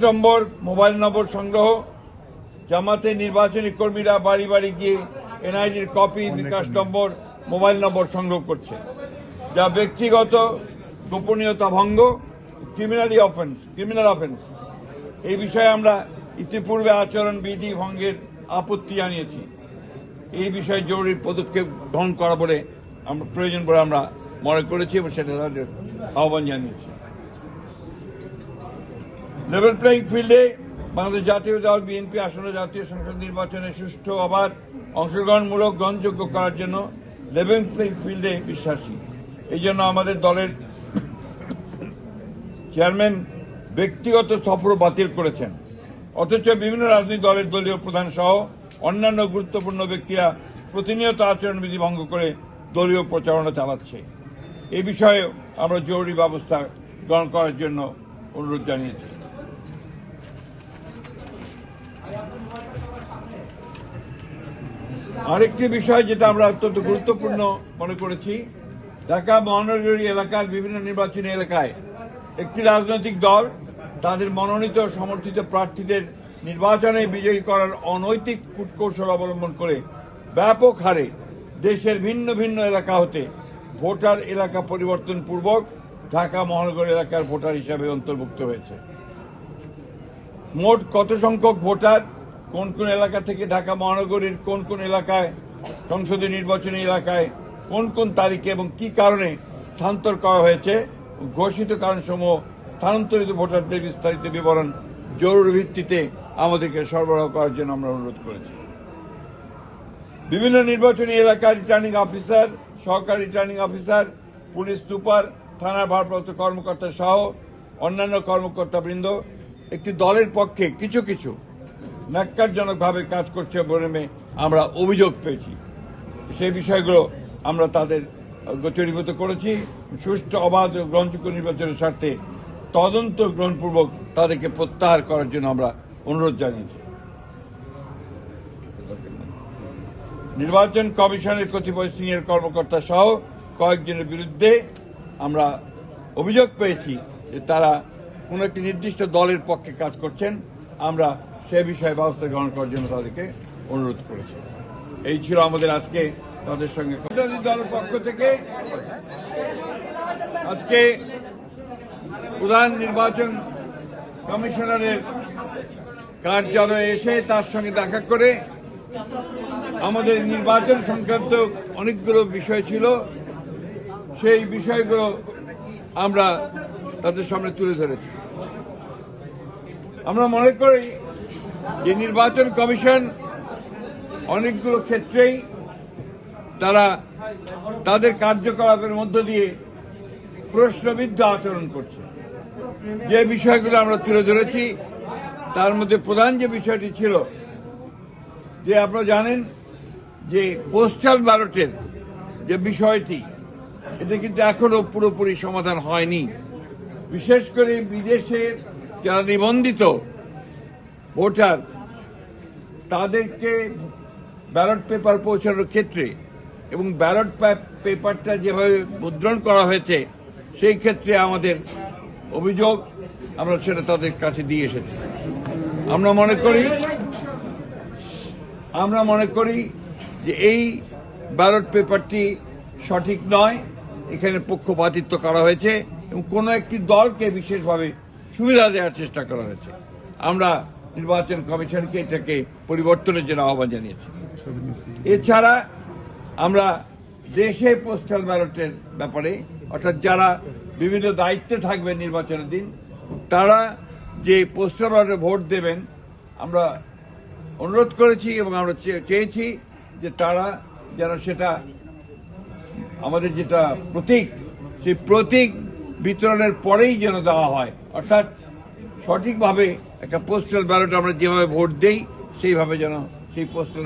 নম্বর mobile নম্বর সংগ্রহ, জামাতে নির্বাচনী কর্মীরা বাড়ি বাড়ি গিয়ে এনআইডির কপি, বিকাশ নম্বর, মোবাইল নম্বর সংগ্রহ করছে, যা ব্যক্তিগত গোপনীয়তা ভঙ্গ, ক্রিমিনাল অফেন্স। এই বিষয়ে আমরা ইতিপূর্বে আচরণ বিধি ভঙ্গের আপত্তি জানিয়েছি। এই বিষয়ে জরুরি পদক্ষেপ গ্রহণ করা বলে প্রয়োজন বলে আমরা মনে করেছি এবং সেটা তাদের আহ্বান জানিয়েছি। লেভেল প্লেইং ফিল্ডে বাংলাদেশ জাতীয় দল বিএনপি আসন্ন জাতীয় সংসদ নির্বাচনে সুষ্ঠু, অবাধ, অংশগ্রহণমূলক, গ্রহণযোগ্য করার জন্য লেভেল প্লেইং ফিল্ডে বিশ্বাসী। এই জন্য আমাদের দলের চেয়ারম্যান ব্যক্তিগত সফর বাতিল করেছেন, অথচ বিভিন্ন রাজনৈতিক দলের দলীয় প্রধান সহ অন্যান্য গুরুত্বপূর্ণ ব্যক্তিরা প্রতিনিয়ত আচরণবিধি ভঙ্গ করে দলীয় প্রচারণা চালাচ্ছে। এই বিষয়ে আমরা জরুরি ব্যবস্থা গ্রহণ করার জন্য অনুরোধ জানিয়েছি। আরেকটি বিষয় যেটা আমরা অত্যন্ত গুরুত্বপূর্ণ মনে করেছি, ঢাকা মহানগরী এলাকার বিভিন্ন নির্বাচনী এলাকায় একটি রাজনৈতিক দল তাদের মনোনীত সমর্থিত প্রার্থীদের নির্বাচনে বিজয়ী করার অনৈতিক কূটকৌশল অবলম্বন করে ব্যাপক হারে দেশের ভিন্ন ভিন্ন এলাকা হতে ভোটার এলাকা পরিবর্তন পূর্বক ঢাকা মহানগর এলাকার ভোটার হিসাবে অন্তর্ভুক্ত হয়েছে। মোট কত সংখ্যক ভোটার কোন কোন এলাকা থেকে ঢাকা মহানগরীর কোন কোন এলাকায় সংসদীয় নির্বাচনী এলাকায় কোন কোন তারিখে এবং কি কারণে স্থানান্তর করা হয়েছে, ঘোষিত কারণসমূহ স্থানান্তরিত ভোটারদের বিস্তারিত বিবরণ জরুরি ভিত্তিতে আমাদেরকে সরবরাহ করার জন্য আমরা অনুরোধ করেছি। বিভিন্ন নির্বাচনী এলাকার রিটার্নিং অফিসার, সহকারী রিটার্নিং অফিসার, পুলিশ সুপার, থানার ভারপ্রাপ্ত কর্মকর্তা সহ অন্যান্য কর্মকর্তাবৃন্দ একটি দলের পক্ষে কিছু কিছু ন্যাক্কারজনকভাবে কাজ করছে বলে আমরা অভিযোগ পেয়েছি। সেই বিষয়গুলো আমরা তাদের গোচরীভূত করেছি। সুষ্ঠু, অবাধ ও গ্রহণযোগ্য নির্বাচনের স্বার্থে তদন্ত গ্রহণপূর্বক তাদেরকে প্রত্যাহার করার জন্য আমরা অনুরোধ জানিয়েছি। নির্বাচন কমিশনের কতিপয় সিনিয়র কর্মকর্তা সহ কয়েকজনের বিরুদ্ধে আমরা অভিযোগ পেয়েছি যে তারা কোন একটি নির্দিষ্ট দলের পক্ষে কাজ করছেন। আমরা সে বিষয়ে ব্যবস্থা গ্রহণ করার জন্য তাদেরকে অনুরোধ করেছি। এই ছিল আমাদের আজকে তাদের সঙ্গে দলের পক্ষ থেকে আজকে প্রধান নির্বাচন কমিশনারের কার্যালয়ে এসে তার সঙ্গে দেখা করে আমাদের নির্বাচন সংক্রান্ত অনেকগুলো বিষয় ছিল, সেই বিষয়গুলো আমরা তাদের সামনে তুলে ধরেছি। আমরা মনে করি যে নির্বাচন কমিশন অনেকগুলো ক্ষেত্রেই তারা তাদের কার্যকলাপের মধ্য দিয়ে প্রশ্নবিদ্ধ আচরণ করছে। যে বিষয়গুলো আমরা তুলে ধরেছি তার মধ্যে প্রধান যে বিষয়টি ছিল যে আপনারা জানেন যে পোস্টাল ব্যালটের যে বিষয়টি, এটা কিন্তু এখনো পুরোপুরি সমাধান হয়নি। বিশেষ করে বিদেশের যারা নিবন্ধিত ভোটার তাদেরকে ব্যালট পেপার পৌঁছানোর ক্ষেত্রে এবং ব্যালট পেপারটা যেভাবে মুদ্রণ করা হয়েছে সেই ক্ষেত্রে আমাদের অভিযোগ, আমরা সেটা তাদের কাছে দিয়ে এসেছি। আমরা মনে করি যে এই ব্যালট পেপারটি সঠিক নয়, এখানে পক্ষপাতিত্ব করা হয়েছে এবং কোনো একটি দলকে বিশেষভাবে সুবিধা দেওয়ার চেষ্টা করা হয়েছে। আমরা নির্বাচন কমিশনকে এটাকে পরিবর্তনের জন্য আহ্বান জানিয়েছি। এছাড়া আমরা দেশে পোস্টাল ব্যালটের ব্যাপারে, অর্থাৎ যারা বিভিন্ন দায়িত্বে থাকবেন নির্বাচনের দিন, তারা যে পোস্টাল ব্যালটে ভোট দেবেন, আমরা অনুরোধ করেছি এবং আমরা চেয়েছি যে তারা যেন সেটা আমাদের যেটা প্রতীক, সেই প্রতীক বিতরণের পরেই যেন দেওয়া হয়। অর্থাৎ সঠিকভাবে একটা পোস্টাল ব্যালট আমরা যেভাবে ভোট দেই সেইভাবে যেন সেই পোস্টাল